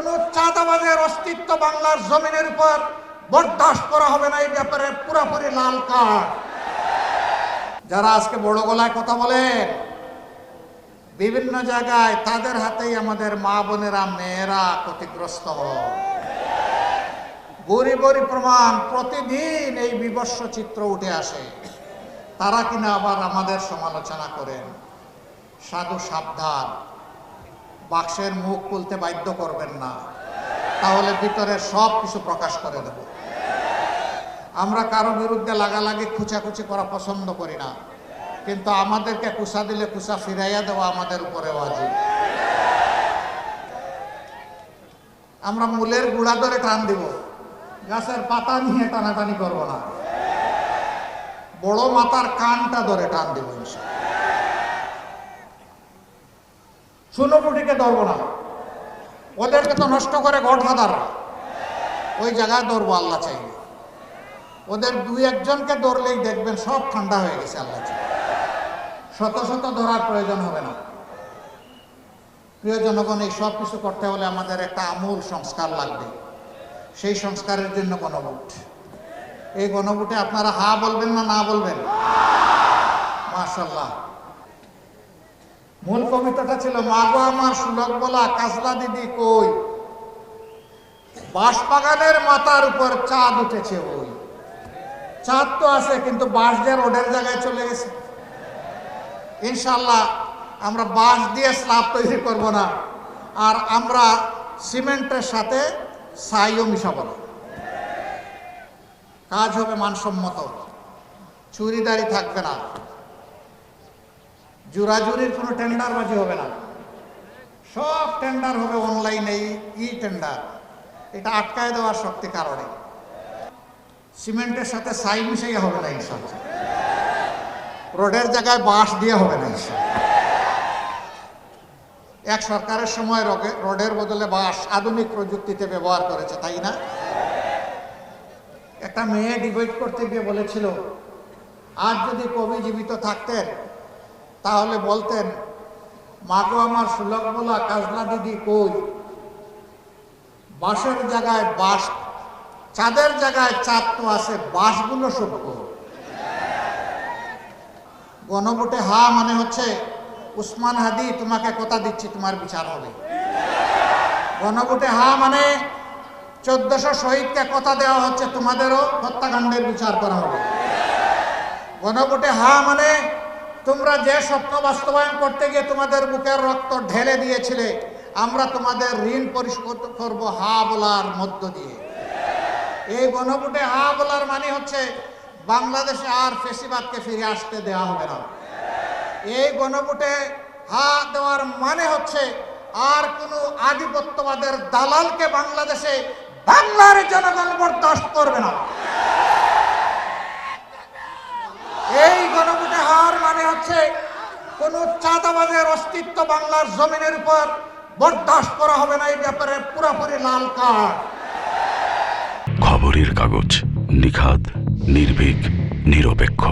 কোন চাঁদাবাজের অস্তিত্ব বাংলার জমিনের উপর বরদাস্ত করা হবে না। এই ব্যাপারে পুরোপুরি লাল কার্ড। যারা আজকে বড় গলায় কথা বলেন বিভিন্ন জায়গায়, তাদের হাতেই আমাদের মা বোনেরা মেয়েরা ক্ষতিগ্রস্ত হয়। বড়ি বড়ি প্রমাণ প্রতিদিন এই বিভৎস চিত্র উঠে আসে। তারা কিনা আবার আমাদের সমালোচনা করেন। সাধু সাবধান, বাক্সের মুখ খুলতে বাধ্য করবেন না, তাহলে ভিতরে সব কিছু প্রকাশ করে দেব। আমরা কারো বিরুদ্ধে লাগালাগি খুচাখুচি করা পছন্দ করি না, কিন্তু আমাদেরকে কুসা দিলে কুসা ফিরাইয়া দেওয়া আমাদের উপরে ওয়াজিব। আমরা মূলের গুড়া ধরে টান দিব, গাছের পাতা নিয়ে টানাটানি করব না। বড় মাথার কানটা ধরে টান দিব ইনশাআল্লাহ। সুনপুটিকে ধরবো না, ওদেরকে তো নষ্ট করে গডফাদাররা, ওই জায়গায় ধরবো আল্লাহ চাইলে। ওদের দুই একজনকে ধরলেই দেখবেন সব ঠান্ডা হয়ে গেছে আল্লাহ চাইলে। শত শত ধরার প্রয়োজন হবে না। প্রিয় জনগণ, এই সব কিছু করতে হলে আমাদের একটা আমূল সংস্কার লাগবে। সেই সংস্কারের জন্য গণভোট। এই গণভোটে আপনারা হা বলবেন না না বলবেন? মাশাআল্লাহ। মূল কবিতাটা ছিল মাগো আমার সুলক বলা কাজলা দিদি কই, বাঁশবাগানের মাথার উপর চাঁদ উঠেছে ওই। চাঁদ তো আছে, কিন্তু বাঁশ দিয়ে রোডের জায়গায় চলে গেছে। ইনশাআল্লাহ আমরা বাঁশ দিয়ে স্ল্যাব তৈরি করব না, আর আমরা সিমেন্টের সাথে ছাইও মিশাবো না। কাজ হবে মানসম্মত, চুরিদারি থাকবে না, জোরাজুরির কোনো টেন্ডারবাজি হবে না। সব টেন্ডার হবে অনলাইনে, ই টেন্ডার। এটা আটকায় দেওয়ার শক্তি কারণে সিমেন্টের সাথে ছাই মিশাইয়া হবে না ইনশাআল্লাহ। রোডের জায়গায় বাঁশ দিয়ে হবে না ইনশাআল্লাহ। এক সরকারের সময় রোডের বদলে বাঁশ আধুনিক প্রযুক্তিতে ব্যবহার করেছে, তাই না? একটা মেয়ে ডিবেট করতে গিয়ে বলেছিল, আজ যদি কবি জীবিত থাকতেন তাহলে বলতেন মাগো আমার সুলক বলা কাজলা দিদি কই, বাঁশের জায়গায় বাঁশ, চাঁদের জায়গায় চাঁদ তো আছে, বাঁশগুলো সব কই। গণভোটে হা মানে হচ্ছে উসমান হাদি তোমাকে কথা দিচ্ছি তোমার বিচার হবে। গণভোটে হা মানে 1400 শহীদকে কথা দেওয়া হচ্ছে তোমাদেরও হত্যাকাণ্ডের বিচার করা হবে। গণভোটে হা মানে তোমরা যে স্বপ্ন বাস্তবায়ন করতে গিয়ে তোমাদের বুকের রক্ত ঢেলে দিয়েছিলে, আমরা তোমাদের ঋণ পরিশোধ করব হা বলার মধ্য দিয়ে। এই গণভোটে হা বলার মানে হচ্ছে বাংলাদেশে আর ফেসিবাদকে ফিরে আসতে দেওয়া হবে না। এই গণভোটে হা দেওয়ার মানে হচ্ছে আর কোনো আধিপত্যবাদের দালালকে বাংলাদেশে বাংলার জনগণ বরদাস্ত করবে না। এই গণভোটে হার মানে হচ্ছে কোন চাঁদাবাজের অস্তিত্ব বাংলার জমিনের উপর বরদাস্ত করা হবে না। এই ব্যাপারে পুরোপুরি লাল কার্ড। খবরের কাগজ, নিখাদ, নির্ভীক, নিরপেক্ষ।